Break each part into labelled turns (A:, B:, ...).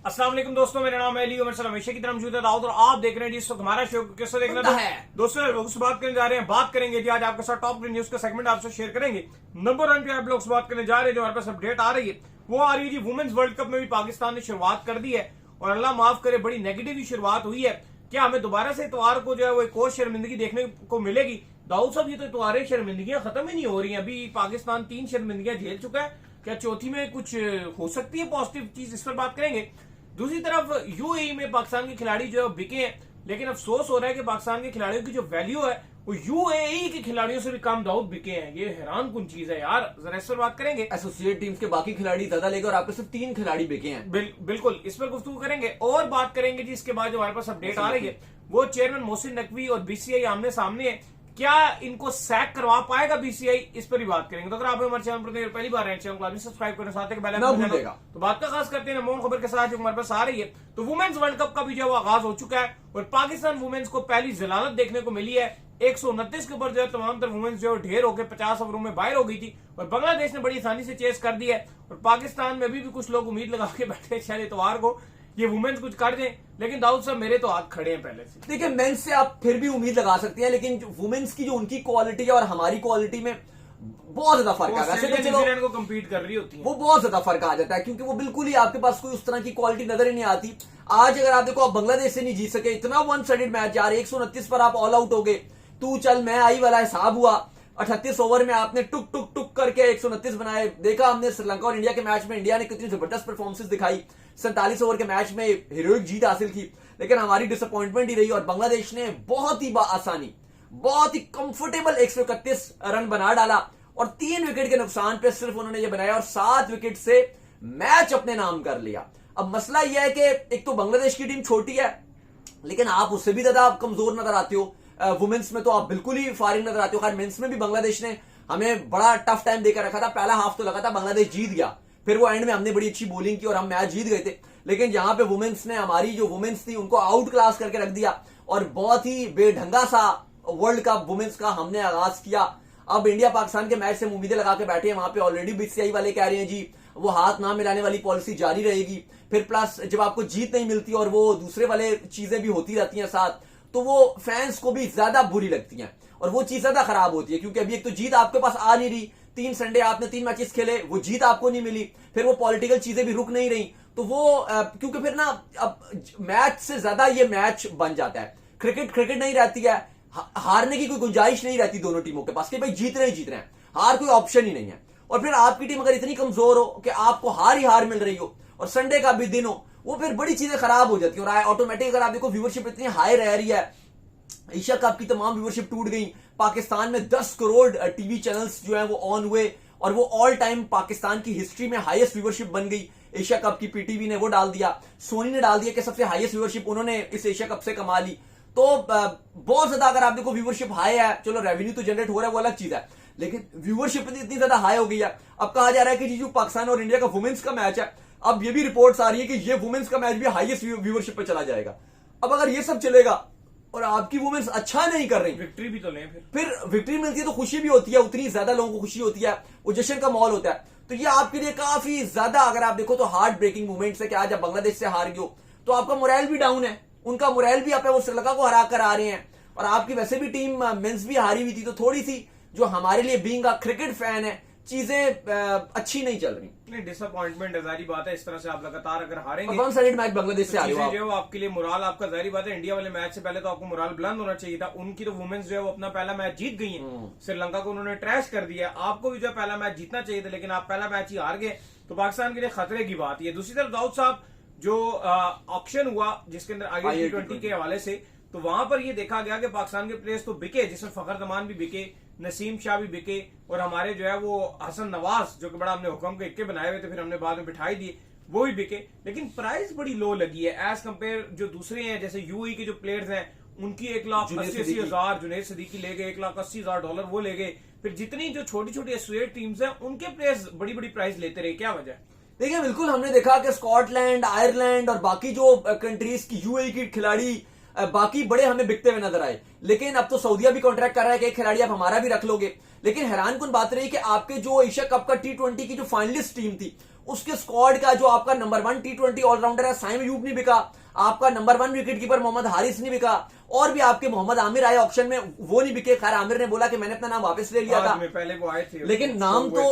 A: अस्सलाम वालेकुम दोस्तों, मेरा नाम है अली और मेरे हमेशा की तरह मौजूद है दाऊद और आप देख रहे हैं जी इस वक्त हमारा शो कैसे देखना है दोस्तों। लोग से बात करने जा रहे हैं, बात करेंगे जी आज आपके साथ टॉप न्यूज का सेगमेंट आपसे शेयर करेंगे। नंबर 1 पे आप लोग से बात करने जा रहे हैं, जो हमारे पास अपडेट आ रही है वो आ रही है जी वुमेन्स वर्ल्ड कप में भी पाकिस्तान ने शुरुआत कर दी है और अल्लाह माफ करे बड़ी नेगेटिव शुरुआत हुई है। क्या हमें दोबारा से इतवार को जो है वो एक और शर्मिंदगी देखने को मिलेगी? दाऊद साहब, ये तो इतवार शर्मिंदगियां खत्म ही नहीं हो रही हैं। अभी पाकिस्तान 3 शर्मिंदगियां झेल चुका है, क्या चौथी में कुछ हो सकती है पॉजिटिव चीज? इस पर बात करेंगे। दूसरी तरफ यूएई में पाकिस्तान के खिलाड़ी जो है बिके हैं, लेकिन अफसोस हो रहा है कि पाकिस्तान के खिलाड़ियों की जो वैल्यू है वो यूएई के खिलाड़ियों से भी कम दाऊद बिके हैं। ये हैरान कुन चीज है यार, जरा इस पर बात करेंगे।
B: एसोसिएट टीम्स के बाकी खिलाड़ी ज्यादा लेके और आपके सिर्फ 3 खिलाड़ी बिके हैं।
A: बिल्कुल, इस पर गुफ्तगू करेंगे और बात करेंगे जी। इसके बाद जो हमारे पास अपडेट आ रही है वो चेयरमैन मोहसिन नकवी और बीसीआई आमने सामने है। क्या इनको सैक करवा पाएगा बीसीआई? इस पर ही बात करेंगे। तो अगर आप हमारे चैनल पर पहली बार हैं, चैनल को सब्सक्राइब करने साथ बेल आइकन दबाना। तो बात का खास करते हैं नंबर 1 खबर के साथ जो हमारे पास आ रही है। तो वुमेन्स वर्ल्ड कप का भी जो आगाज हो चुका है और पाकिस्तान वुमेन्स को पहली जलालत देखने को मिली है। 129 के ऊपर जो है तमाम तर वुमेन्स जो ढेर होकर 50 ओवरों में बाहर हो गई थी और बांग्लादेश ने बड़ी आसानी से चेस कर दी है। और पाकिस्तान में भी कुछ लोग उम्मीद लगा के बैठे शायद इतवार को ये वुमेन्स कुछ कर दें, लेकिन दाऊद साहब मेरे तो हाथ खड़े हैं पहले से।
B: देखिए, मेंस से आप फिर भी उम्मीद लगा सकते हैं, लेकिन वुमेन्स की जो उनकी क्वालिटी है और हमारी क्वालिटी में बहुत ज्यादा फर्क है। वैसे तो
A: न्यूजीलैंड को कम्पीट कर रही होती है,
B: वो बहुत ज्यादा फर्क आ जाता है क्योंकि वो बिल्कुल ही आपके पास कोई उस तरह की क्वालिटी नजर ही नहीं आती। आज अगर आप देखो, आप बांग्लादेश से नहीं जीत सके, इतना वन साइडेड मैच यार, 129 पर आप ऑल आउट हो गए, तू चल मैं आई वाला हिसाब हुआ। 38 ओवर में आपने टुक टुक टुक करके 129 बनाए। देखा हमने श्रीलंका और इंडिया के मैच में इंडिया ने कितनी जबरदस्त परफॉर्मेंस दिखाई। 47 ओवर के मैच में हीरोइक जीत हासिल की, लेकिन हमारी डिसअपॉइंटमेंट ही रही और बांग्लादेश ने बहुत ही आसानी, बहुत ही कंफर्टेबल 131 रन बना डाला और 3 विकेट के नुकसान पे सिर्फ उन्होंने ये बनाया और 7 विकेट से मैच अपने नाम कर लिया। अब मसला यह है कि एक तो बांग्लादेश की टीम छोटी है, लेकिन आप उससे भी ज्यादा कमजोर नजर आते हो। वुमेन्स में तो आप बिल्कुल ही फारिग नजर आते हो। खैर, मेंस में भी बांग्लादेश ने हमें बड़ा टफ टाइम देकर रखा था। पहला हाफ तो लगा था बांग्लादेश जीत गया, फिर वो एंड में हमने बड़ी अच्छी बॉलिंग की और हम मैच जीत गए थे। लेकिन जहां पे वुमेन्स ने, हमारी जो वुमेन्स थी, उनको आउट क्लास करके रख दिया और बहुत ही बेढंगा सा वर्ल्ड कप वुमेन्स का हमने आगाज किया। अब इंडिया पाकिस्तान के मैच से उम्मीदें लगा के बैठे हैं। वहां पे ऑलरेडी बीसीआई वाले कह रहे हैं जी वो हाथ ना मिलाने वाली पॉलिसी जारी रहेगी। फिर प्लस जब आपको जीत नहीं मिलती और वो दूसरे वाले चीजें भी होती रहती हैं साथ, तो वो फैंस को भी ज्यादा बुरी लगती हैं और वो चीज ज्यादा खराब होती है। क्योंकि अभी एक तो जीत आपके पास आ नहीं रही, 3 संडे आपने 3 मैचेस खेले, वो जीत आपको नहीं मिली, फिर वो पॉलिटिकल चीजें भी रुक नहीं रही, तो वो क्योंकि फिर ना अब मैच से ज्यादा ये मैच बन जाता है। क्रिकेट नहीं रहती है, हारने की कोई गुंजाइश नहीं रहती दोनों टीमों के पास कि भाई जीत रहे हैं, हार कोई ऑप्शन ही नहीं है। और फिर आपकी टीम अगर इतनी कमजोर हो कि आपको हार ही हार मिल रही हो और संडे का भी दिन हो, वो फिर बड़ी चीजें खराब हो जाती है। और ऑटोमेटिक अगर आप देखो व्यूवरशिप इतनी हाई रह रही है, एशिया कप की तमाम व्यूवरशिप टूट गई। पाकिस्तान में 10 करोड़ टीवी चैनल्स जो हैं वो ऑन हुए और वो ऑल टाइम पाकिस्तान की हिस्ट्री में हाईएस्ट व्यूवरशिप बन गई। एशिया कप की पीटीवी ने वो डाल दिया, सोनी ने डाल दिया कि सबसे हाईएस्ट व्यूवरशिप उन्होंने इस एशिया कप से कमा ली। तो बहुत ज्यादा अगर आप देखो व्यूवरशिप हाई है, चलो रेवेन्यू तो जनरेट हो रहा है वो अलग चीज है, लेकिन व्यूवरशिप इतनी ज्यादा हाई हो गई है। अब कहा जा रहा है कि जी जो पाकिस्तान और इंडिया का वुमेन्स का मैच है, अब ये भी रिपोर्ट्स आ रही है कि ये वुमेन्स का मैच भी हाईएस्ट व्यूवरशिप पे चला जाएगा। अब अगर ये सब चलेगा और आपकी वुमेन्स अच्छा नहीं कर रही,
A: विक्ट्री भी तो लें,
B: फिर विक्ट्री मिलती है तो खुशी भी होती है, उतनी ज्यादा लोगों को खुशी होती है, वो जश्न का माहौल होता है। तो ये आपके लिए काफी ज्यादा, अगर आप देखो तो हार्ट ब्रेकिंग मूवमेंट्स है कि आज आप बांग्लादेश से हार गए हो तो आपका मोरल भी डाउन है, उनका मोरल भी आप है, वो श्रीलंका को हरा कर आ रहे हैं और आपकी वैसे भी टीम मेंस भी हारी हुई थी। तो थोड़ी सी जो हमारे लिए बीइंग अ क्रिकेट फैन है, चीजें अच्छी नहीं चल रही।
A: नहीं, डिसअपॉइंटमेंट है, जारी बात है। इस तरह से आप लगातार अगर हारेंगे,
B: वन साइडेड मैच बांग्लादेश से आ रहे हो,
A: जो आपके लिए मोराल आपका, जारी बात है, इंडिया वाले मैच से पहले तो आपको मोराल बुलंद होना चाहिए था। उनकी तो वुमेन्स जो है वो अपना पहला मैच जीत गई है, श्रीलंका को उन्होंने ट्रैश कर दिया। आपको भी जो पहला मैच जीतना चाहिए था, लेकिन आप पहला मैच ही हार गए, तो पाकिस्तान के लिए खतरे की बात है। दूसरी तरफ दाऊद साहब, जो ऑक्शन हुआ जिसके अंदर आगे T20 के हवाले से, तो वहां पर ये देखा गया कि पाकिस्तान के प्लेयर्स तो बिके, जिसमें फखर जमान भी बिके, नसीम शाह भी बिके और हमारे जो है वो हसन नवाज, जो कि बड़ा हमने हुक्म के इक्के बनाए हुए थे, फिर हमने बाद में बिठाई दिए, वो भी बिके। लेकिन प्राइस बड़ी लो लगी है एज कंपेयर जो दूसरे हैं, जैसे यूएई के जो प्लेयर्स हैं उनकी 1,80,000 जुनैद सिद्दीकी ले गए, $1,80,000 वो ले गए। फिर जितनी जो छोटी छोटी एसोसिएट टीम्स हैं उनके प्लेयर्स बड़ी बड़ी प्राइस लेते रहे, क्या वजह?
B: देखिए, बिल्कुल हमने देखा कि स्कॉटलैंड, आयरलैंड और बाकी जो कंट्रीज की यूएई की खिलाड़ी बाकी बड़े हमें बिकते हुए नजर आए। लेकिन अब तो सऊदीया भी कॉन्ट्रैक्ट कर रहा है कि एक खिलाड़ी आप हमारा भी रख लोगे। लेकिन हैरान कुन बात रही कि आपके जो एशिया कप का T20 की जो फाइनलिस्ट टीम थी उसके स्क्वाड का जो आपका नंबर 1 T20 ऑलराउंडर है साइम अयूब नहीं बिका, आपका number 1 wicket keeper Mohammad Haris नहीं बिका, और भी आपके मोहम्मद आमिर आए ऑप्शन में, वो नहीं बिके। खैर आमिर ने बोला कि मैंने अपना नाम वापस ले लिया था,
A: पहले वो आए थे,
B: लेकिन नाम तो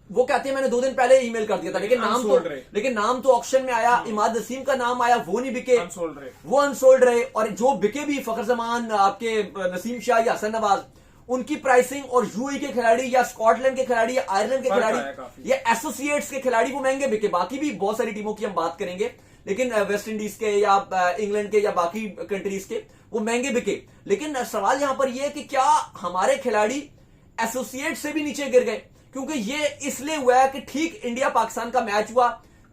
B: वो कहते हैं मैंने 2 दिन पहले ईमेल कर दिया था, लेकिन नाम तो ऑक्शन में आया, इमाद नसीम का नाम आया, वो नहीं बिके, वो अनसोल्ड रहे। और जो बिके भी फखर जमान, आपके नसीम शाह या हसन नवाज, उनकी प्राइसिंग और यूएई के खिलाड़ी या स्कॉटलैंड के खिलाड़ी या आयरलैंड के खिलाड़ी या एसोसिएट्स के खिलाड़ी वो महंगे बिके। बाकी भी बहुत सारी टीमों की हम बात करेंगे, लेकिन वेस्ट इंडीज के या इंग्लैंड के या बाकी कंट्रीज के वो महंगे बिके। लेकिन सवाल यहां पर यह है कि क्या हमारे खिलाड़ी एसोसिएट से भी नीचे गिर गए? क्योंकि ये इसलिए हुआ है कि ठीक इंडिया पाकिस्तान का मैच हुआ,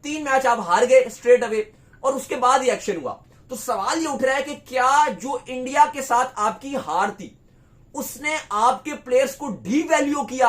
B: 3 मैच आप हार गए स्ट्रेट अवे, और उसके बाद ही एक्शन हुआ। तो सवाल ये उठ रहा है कि क्या जो इंडिया के साथ आपकी हार थी उसने आपके प्लेयर्स को डीवैल्यू किया?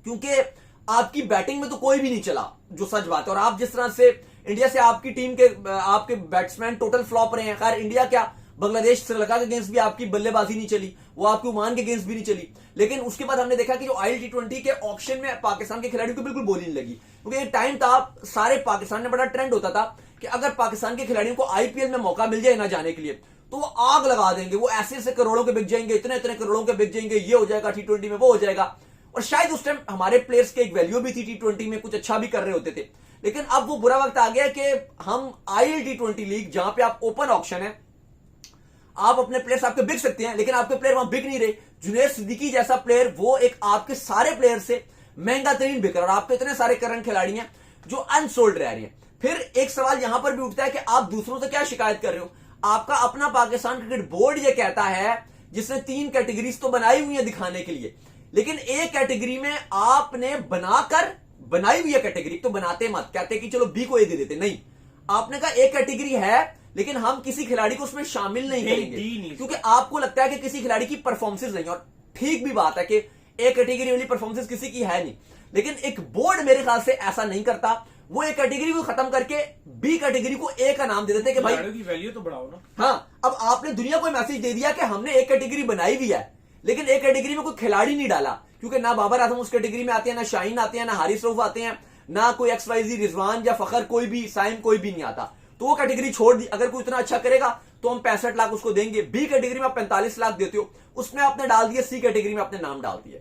B: क्योंकि आपकी बैटिंग में तो कोई भी नहीं चला, जो सच बात है। और आप जिस तरह से इंडिया से आपकी टीम के आपके बैट्समैन टोटल फ्लॉप रहे हैं। खैर इंडिया क्या, बांग्लादेश श्रीलंका के अगेंस्ट भी आपकी बल्लेबाजी नहीं चली, वो आपकी ओमान के अगेंस्ट भी नहीं चली। लेकिन उसके बाद हमने देखा कि जो IL-T20 के ऑक्शन में पाकिस्तान के खिलाड़ियों को बिल्कुल बोली नहीं लगी, क्योंकि एक टाइम था सारे पाकिस्तान में बड़ा ट्रेंड होता था कि अगर पाकिस्तान के खिलाड़ियों को IPL में मौका मिल जाए ना जाने के लिए तो वो आग लगा देंगे, वो ऐसे ऐसे करोड़ों के बिक जाएंगे, इतने इतने करोड़ों के बिक जाएंगे, ये हो जाएगा T20 में, वो हो जाएगा। और शायद उस टाइम हमारे प्लेयर्स के एक वैल्यू भी थी, T20 में कुछ अच्छा भी कर रहे होते थे। लेकिन अब वो बुरा वक्त आ गया कि हम IL-T20 लीग, जहां पे आप ओपन ऑक्शन है, आप अपने प्लेयर्स आपके बिक सकते हैं, लेकिन आपके प्लेयर वहां बिक नहीं रहे। जुनैद सिद्दीकी जैसा प्लेयर वो एक आपके सारे प्लेयर से महंगा तरीन बिक रहा है, और आपके इतने सारे करंट खिलाड़ी हैं जो अनसोल्ड रह रहे हैं। फिर एक सवाल यहां पर भी उठता है कि आप दूसरों से क्या शिकायत कर रहे हो? आपका अपना पाकिस्तान क्रिकेट बोर्ड ये कहता है, जिसने 3 कैटेगरीज तो बनाई हुई है दिखाने के लिए, लेकिन एक कैटेगरी में आपने बनाई हुई है कैटेगरी, तो बनाते मत, कहते कि चलो बी को ए दे देते, नहीं, आपने कहा एक कैटेगरी है लेकिन हम किसी खिलाड़ी को उसमें शामिल नहीं करेंगे, क्योंकि आपको लगता है कि किसी खिलाड़ी की परफॉर्मेंस नहीं। और ठीक भी बात है कि एक कैटेगरी वाली परफॉर्मेंस किसी की है नहीं, लेकिन एक बोर्ड मेरे ख्याल से ऐसा नहीं करता। वो एक कैटेगरी को खत्म करके बी कैटेगरी को ए का नाम दे देते कि भाई
A: की वैल्यू तो बढ़ाओ ना।
B: हाँ, अब आपने दुनिया को मैसेज दे दिया कि हमने एक कैटेगरी बनाई हुई है, लेकिन एक कैटेगरी में कोई खिलाड़ी नहीं डाला, क्योंकि ना बाबर आजम उस कैटेगरी में आते हैं, ना शाहीन आते हैं, ना हारिस रऊफ आते हैं, ना कोई XYZ रिजवान या फखर, कोई भी साइम कोई भी नहीं आता। तो वो कैटेगरी छोड़ दी। अगर कोई इतना अच्छा करेगा तो हम 65 लाख उसको देंगे। बी कैटेगरी में आप 45 लाख देते हो, उसमें आपने डाल दिया, सी कैटेगरी में आपने नाम डाल दिया।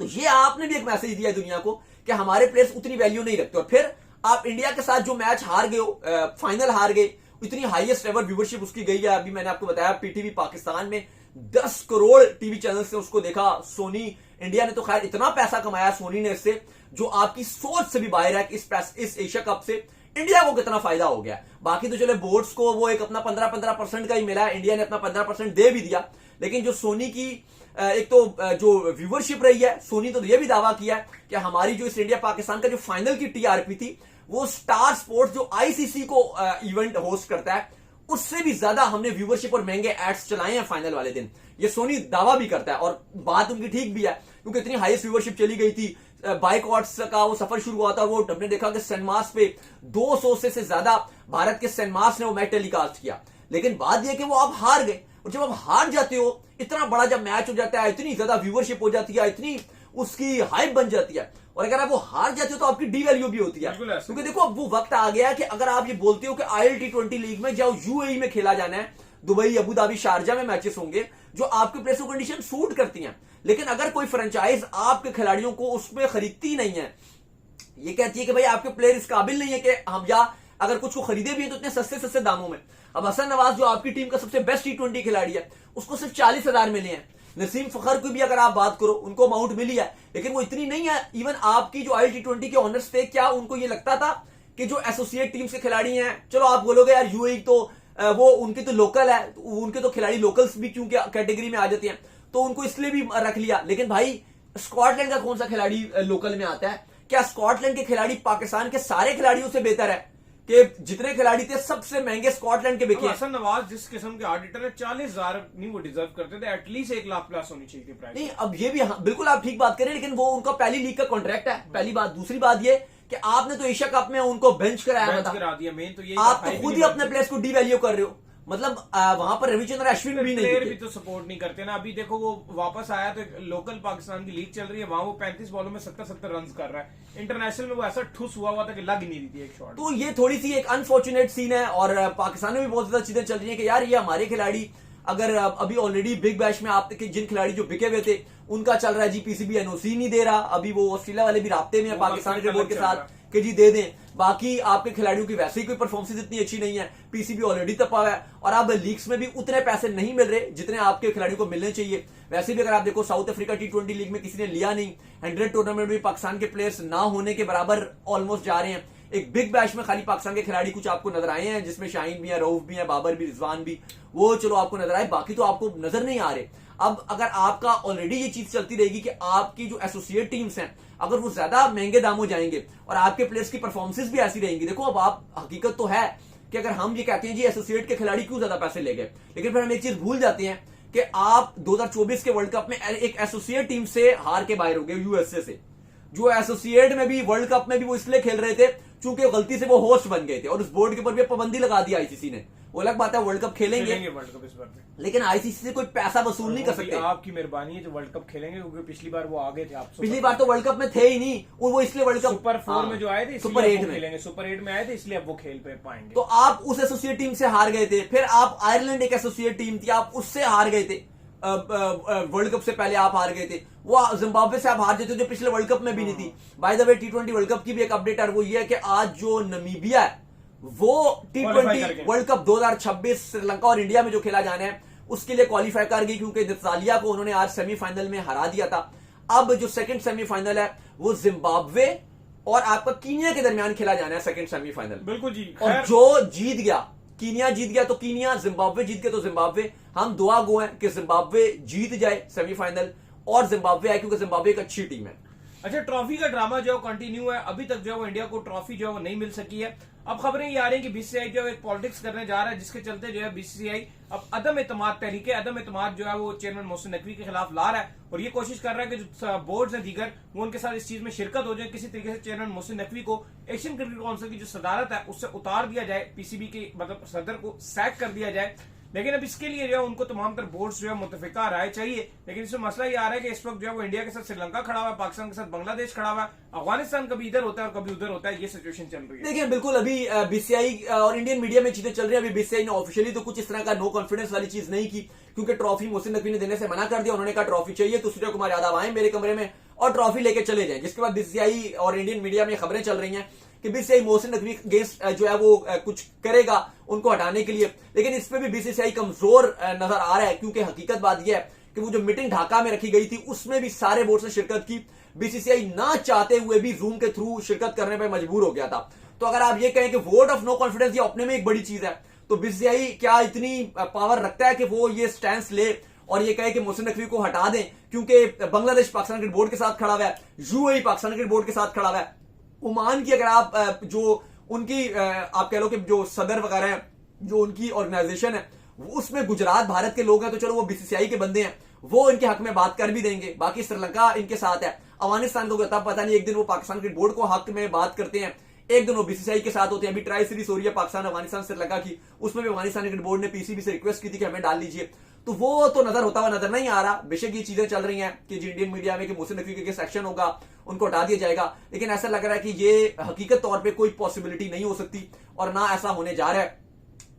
B: तो ये आपने भी एक मैसेज दिया दुनिया को कि हमारे प्लेयर्स उतनी वैल्यू नहीं रखते। और फिर आप इंडिया के साथ जो मैच हार गए हो, फाइनल हार गए, इतनी हाईएस्ट एवर व्यूवरशिप उसकी गई है। अभी मैंने आपको बताया PTV पाकिस्तान में 10 करोड़ टीवी चैनल से उसको देखा। सोनी इंडिया ने तो खैर इतना पैसा कमाया सोनी ने इससे, जो आपकी सोच से भी बाहर है कि इस एशिया कप से इंडिया को कितना फायदा हो गया। बाकी तो चले बोर्ड्स को वो एक अपना 15% का ही मिला है, इंडिया ने अपना 15% दे भी दिया। लेकिन जो सोनी की एक तो जो व्यूवरशिप रही है, सोनी तो ये भी दावा किया है कि हमारी जो इस इंडिया पाकिस्तान का जो फाइनल की TRP थी, वो स्टार स्पोर्ट्स जो ICC को इवेंट होस्ट करता है, उससे भी ज्यादा हमने व्यूवरशिप और महंगे एड्स चलाए हैं फाइनल वाले दिन। ये सोनी दावा भी करता है और बात उनकी ठीक भी है, क्योंकि इतनी हाईएस्ट व्यूवरशिप चली गई थी। बाइकआउट्स का वो सफर शुरू हुआ था, वो हमने देखा कि सनमास पे 200 से ज्यादा भारत के सनमास ने वो मैच टेलीकास्ट किया। लेकिन बात यह कि वो आप हार गए, और जब आप हार जाते हो, इतना बड़ा जब मैच हो जाता है, इतनी ज्यादा व्यूवरशिप हो जाती है, इतनी उसकी हाइप बन जाती है, और अगर आप वो हार जाते हो तो आपकी डी वैल्यू भी होती है। क्योंकि देखो अब वो वक्त आ गया है कि अगर आप ये बोलते हो कि IL-T20 लीग में जाओ, UAE में खेला जाना है, दुबई, अबू धाबी, शारजा में मैचेस होंगे जो आपके प्लेयर्स को कंडीशन सूट करती हैं, लेकिन अगर कोई फ्रेंचाइज आपके खिलाड़ियों को उसमें खरीदती नहीं है, ये कहती है कि भाई आपके प्लेयर इस काबिल नहीं है कि हम, या अगर कुछ को खरीदे भी है तो इतने सस्ते दामों में। अब हसन नवाज जो आपकी टीम का सबसे बेस्ट T20 खिलाड़ी है, उसको सिर्फ 40,000 मिले हैं। नसीम फखर की भी अगर आप बात करो, उनको अमाउंट मिली है, लेकिन वो इतनी नहीं है। इवन आपकी जो IL-T20 के ऑनर्स थे, क्या उनको ये लगता था कि जो एसोसिएट टीम्स के खिलाड़ी हैं, चलो आप बोलोगे यार UAE तो वो उनकी तो लोकल है, उनके तो खिलाड़ी लोकल्स भी क्योंकि कैटेगरी में आ जाते हैं, तो उनको इसलिए भी रख लिया। लेकिन भाई स्कॉटलैंड का कौन सा खिलाड़ी लोकल में आता है? क्या स्कॉटलैंड के खिलाड़ी पाकिस्तान के सारे खिलाड़ियों से बेहतर है कि जितने खिलाड़ी थे सबसे महंगे स्कॉटलैंड के बिके?
A: हसन नवाज जिस किस्म के ऑडिटर है, 40,000 नहीं वो डिजर्व करते थे, एटलीस्ट 1 लाख प्लस होनी चाहिए थी प्राइस।
B: नहीं, अब ये भी बिल्कुल आप ठीक बात करें, लेकिन वो उनका पहली लीग का कॉन्ट्रैक्ट है, पहली बात। दूसरी बात ये कि आपने तो एशिया कप में उनको बेंच कराया था,
A: करा दिया। मेन तो ये
B: आप तो खुद ही अपने प्लेयर्स को डी वैल्यू कर रहे हो। मतलब वहां पर रविचंद्र अश्विन भी नहीं
A: प्लेयर भी
B: दिखे।
A: तो सपोर्ट नहीं करते ना। अभी देखो वो वापस आया तो लोकल पाकिस्तान की लीग चल रही है, वहां वो 35 बॉलों में 70 रन कर रहा है। इंटरनेशनल में वो ऐसा ठुस हुआ था कि लग ही नहीं रही थी एक शॉट।
B: तो ये थोड़ी सी एक अनफॉर्चुनेट सीन है। और पाकिस्तान में भी बहुत ज्यादा चीजें चल रही है कि यार ये हमारे खिलाड़ी अगर अभी ऑलरेडी बिग बैश में आपके जिन खिलाड़ी जो बिके हुए थे उनका चल रहा है जी पीसीबी एनओसी नहीं दे रहा। अभी वो ऑस्ट्रेलिया वाले भी राब्ते में है पाकिस्तान क्रिकेट बोर्ड के साथ कि जी दे दें। बाकी आपके खिलाड़ियों की वैसे ही कोई परफॉर्मेंस इतनी अच्छी नहीं है, पीसीबी ऑलरेडी तपा हुआ है और अब लीग्स में भी उतने पैसे नहीं मिल रहे जितने आपके खिलाड़ियों को मिलने चाहिए। वैसे भी अगर आप देखो साउथ अफ्रीका T20 लीग में किसी ने लिया नहीं, 100 टूर्नामेंट में पाकिस्तान के प्लेयर्स ना होने के बराबर ऑलमोस्ट जा रहे हैं। एक बिग बैश में खाली पाकिस्तान के खिलाड़ी कुछ आपको नजर आए हैं जिसमें शाहीन भी है, रऊफ भी है, बाबर भी, रिजवान भी, वो चलो आपको नजर आए, बाकी तो आपको नजर नहीं आ रहे। अब अगर आपका ऑलरेडी ये चीज चलती रहेगी कि आपकी जो एसोसिएट टीम्स हैं अगर वो ज्यादा महंगे दामों जाएंगे और आपके प्लेयर्स की परफॉर्मेंसेस भी ऐसी रहेंगी। देखो अब आप हकीकत तो है कि अगर हम ये कहते हैं जी एसोसिएट के खिलाड़ी क्यों ज्यादा पैसे ले गए, लेकिन फिर हम एक चीज भूल जाते हैं कि आप 2024 के वर्ल्ड कप में एक एसोसिएट टीम से हार के बाहर हो गए यूएसए से, जो एसोसिएट में भी वर्ल्ड कप में भी वो इसलिए खेल रहे थे चूंकि गलती से वो होस्ट बन गए थे और उस बोर्ड के ऊपर भी पाबंदी लगा दी आईसीसी ने। वो अलग बात है वर्ल्ड कप खेलेंगे
A: वर्ल्ड कप इस बार में,
B: लेकिन आईसीसी से कोई पैसा वसूल नहीं कर सकते।
A: आपकी मेहरबानी है जो वर्ल्ड कप खेलेंगे, क्योंकि पिछली बार वो आगे थे। आप
B: पिछली बार तो वर्ल्ड कप में थे ही नहीं और वो इसलिए वर्ल्ड कप
A: सुपर 4 में जो आए थे,
B: सुपर 8 में
A: खेलेंगे, सुपर 8 में आए थे इसलिए अब वो खेल पे पाएंगे।
B: तो आप उस एसोसिएट टीम से हार गए थे, फिर आप आयरलैंड एक एसोसिएट टीम थी आप उससे हार गए थे, वर्ल्ड कप से पहले आप हार गए थे, वो जिम्बाब्वे से आप हार गए थे जो पिछले वर्ल्ड कप में भी नहीं थी। By the way T20 world cup की भी एक अपडेट है, वो ये है कि आज जो नमीबिया है वो T20 वर्ल्ड कप 2026 श्रीलंका और इंडिया में जो खेला जाना है उसके लिए क्वालिफाई कर गई, क्योंकि नतालिया को उन्होंने आज सेमीफाइनल में हरा दिया था। अब जो सेकंड सेमीफाइनल है वो जिम्बाब्वे और आपका कीनिया के दरमियान खेला जाना है सेकंड सेमीफाइनल।
A: बिल्कुल जी।
B: और जो जीत गया, कीनिया जीत गया तो कीनिया, जिम्बाब्वे जीत गया तो जिम्बाब्वे। हम दुआ गो हैं कि जिम्बाब्वे जीत जाए सेमीफाइनल और जिम्बाब्वे आए, क्योंकि जिम्बाब्वे एक अच्छी टीम है।
A: अच्छा, ट्रॉफी का ड्रामा जो कंटिन्यू है, अभी तक जो है इंडिया को ट्रॉफी जो है वो नहीं मिल सकी है। अब खबरें ये आ रही है कि बीसीसीआई जो है एक पॉलिटिक्स करने जा रहा है, जिसके चलते जो है बीसीसीआई अब अदम एतमाद तहरीके अदम एतमाद जो है वो चेयरमैन मोहसिन नकवी के खिलाफ ला रहा है और ये कोशिश कर रहा है कि जो बोर्ड्स हैं दीगर वो उनके साथ इस चीज में शिरकत हो जाए, किसी तरीके से चेयरमैन मोहसिन नकवी को एशियन क्रिकेट काउंसिल की जो सदारत है उससे उतार दिया जाए, पीसीबी के मतलब सदर को सैक कर दिया जाए। लेकिन अब इसके लिए जो है उनको तमाम तर बोर्ड्स जो है मुतफिका राय चाहिए। लेकिन इसमें मसला ये आ रहा है कि इस वक्त जो है वो इंडिया के साथ श्रीलंका खड़ा हुआ है, पाकिस्तान के साथ बांग्लादेश खड़ा हुआ है, अफगानिस्तान कभी इधर होता है और कभी उधर होता है, ये सिचुएशन चल रही है।
B: देखिए बिल्कुल अभी बीसीसीआई और इंडियन मीडिया में चीजें चल रही है। अभी बीसीसीआई ने ऑफिशियली तो कुछ इस तरह का नो कॉन्फिडेंस वाली चीज नहीं की, क्योंकि ट्रॉफी मोहसिन नकवी ने देने से मना कर दिया। उन्होंने कहा ट्रॉफी चाहिए तो सूर्य कुमार यादव आए मेरे कमरे में और ट्रॉफी लेके चले जाएं। जिसके बाद बीसीसीआई और इंडियन मीडिया में खबरें चल रही हैं कि बीसीसीआई मोहसिन नकवी अगेंस्ट जो है वो कुछ करेगा उनको हटाने के लिए, लेकिन इस पे भी बीसीसीआई कमजोर नजर आ रहा है, क्योंकि हकीकत बात यह है कि वो जो मीटिंग ढाका में रखी गई थी उसमें भी सारे बोर्ड ने शिरकत की। बीसीसीआई ना चाहते हुए भी जूम के थ्रू शिरकत करने पर मजबूर हो गया था। तो अगर आप ये कहें कि वोट ऑफ नो कॉन्फिडेंस ये अपने में एक बड़ी चीज है, तो बीसीसीआई क्या इतनी पावर रखता है कि वो ये स्टैंड ले और ये कहे कि मोहसिन नकवी को हटा दें, क्योंकि बांग्लादेश पाकिस्तान क्रिकेट बोर्ड के साथ खड़ा हुआ है, यूएई पाकिस्तान क्रिकेट बोर्ड के साथ खड़ा हुआ है, ओमान की अगर आप जो उनकी आप कह लो कि जो सदर वगैरह है जो उनकी ऑर्गेनाइजेशन है उसमें गुजरात भारत के लोग हैं, तो चलो वो बीसीसीआई के बंदे हैं, वो इनके हक में बात कर भी देंगे। बाकी श्रीलंका इनके साथ है, अफगानिस्तान को तब पता नहीं, एक दिन वो पाकिस्तान क्रिकेट बोर्ड को हक में बात करते हैं, एक दिन वो बीसीसीआई के साथ होते हैं। अभी ट्राई सीरीज हो रही है पाकिस्तान अफगानिस्तान श्रीलंका की, उसमें भी अफगानिस्तान क्रिकेट बोर्ड ने पीसीबी से रिक्वेस्ट की थी कि हमें डाल लीजिए, तो वो तो नजर होता हुआ नजर नहीं आ रहा। बेशक ये चीजें चल रही हैं कि इंडियन मीडिया में कि मोहसिन नकवी के एक्शन होगा, उनको हटा दिया जाएगा, लेकिन ऐसा लग रहा है कि ये हकीकत तौर पे कोई पॉसिबिलिटी नहीं हो सकती और ना ऐसा होने जा रहा है।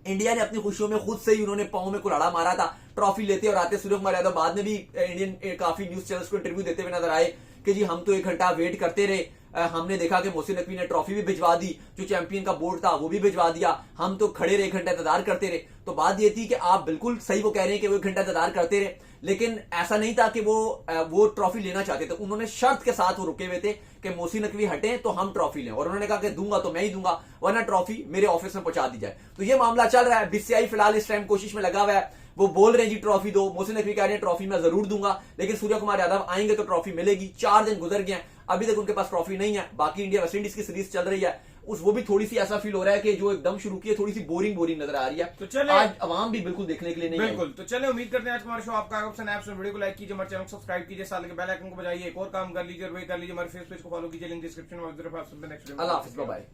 B: इंडिया ने अपनी खुशियों में खुद से ही उन्होंने पांव में कुल्हाड़ा मारा था ट्रॉफी लेते और आते। सूर्य कुमार यादव बाद में भी इंडियन काफी न्यूज चैनल्स को इंटरव्यू देते हुए नजर आए कि जी हम तो 1 घंटा वेट करते रहे, हमने देखा कि मोहसिन नकवी ने ट्रॉफी भी भिजवा दी, जो चैंपियन का बोर्ड था वो भी भिजवा दिया, हम तो खड़े रहे 1 घंटा इंतजार करते रहे। तो बात ये थी कि आप बिल्कुल सही वो कह रहे हैं कि वो 1 घंटा इंतजार करते रहे, लेकिन ऐसा नहीं था कि वो ट्रॉफी लेना चाहते थे। उन्होंने शर्त के साथ वो रुके हुए थे कि मोहसिन नकवी हटे तो हम ट्रॉफी लें, और उन्होंने कहा कि दूंगा तो मैं ही दूंगा वरना ट्रॉफी मेरे ऑफिस में पहुंचा दी जाए। तो ये मामला चल रहा है। बीसीसीआई फिलहाल इस टाइम कोशिश में लगा हुआ है, वो बोल रहे हैं जी ट्रॉफी दो, मोहसिन नकवी कह रहे हैं ट्रॉफी मैं जरूर दूंगा, लेकिन सूर्य कुमार यादव आएंगे तो ट्रॉफी मिलेगी। 4 दिन गुजर गए हैं, अभी तक उनके पास ट्रॉफी नहीं है। बाकी इंडिया वेस्ट इंडीज की सीरीज चल रही है, वो भी थोड़ी सी ऐसा फील हो रहा है कि जो एकदम शुरू की है थोड़ी सी बोरिंग नजर आ रही है।
A: तो चले
B: आज अवाम भी बिल्कुल देखने के लिए नहीं
A: बिल्कुल। तो चले उम्मीद करते हैं आज हमारा शो आपका वीडियो को लाइक कीजिए, हमारे चैनल को सब्सक्राइब कीजिए, साथ के बेल आइकन को बजाइए, एक और काम कर लीजिए और वही कर लीजिए, हमारे फेस पेज को फॉलो कीजिए, लिंक डिस्क्रिप्शन में।
B: अल्लाह हाफिज़, बाय बाय।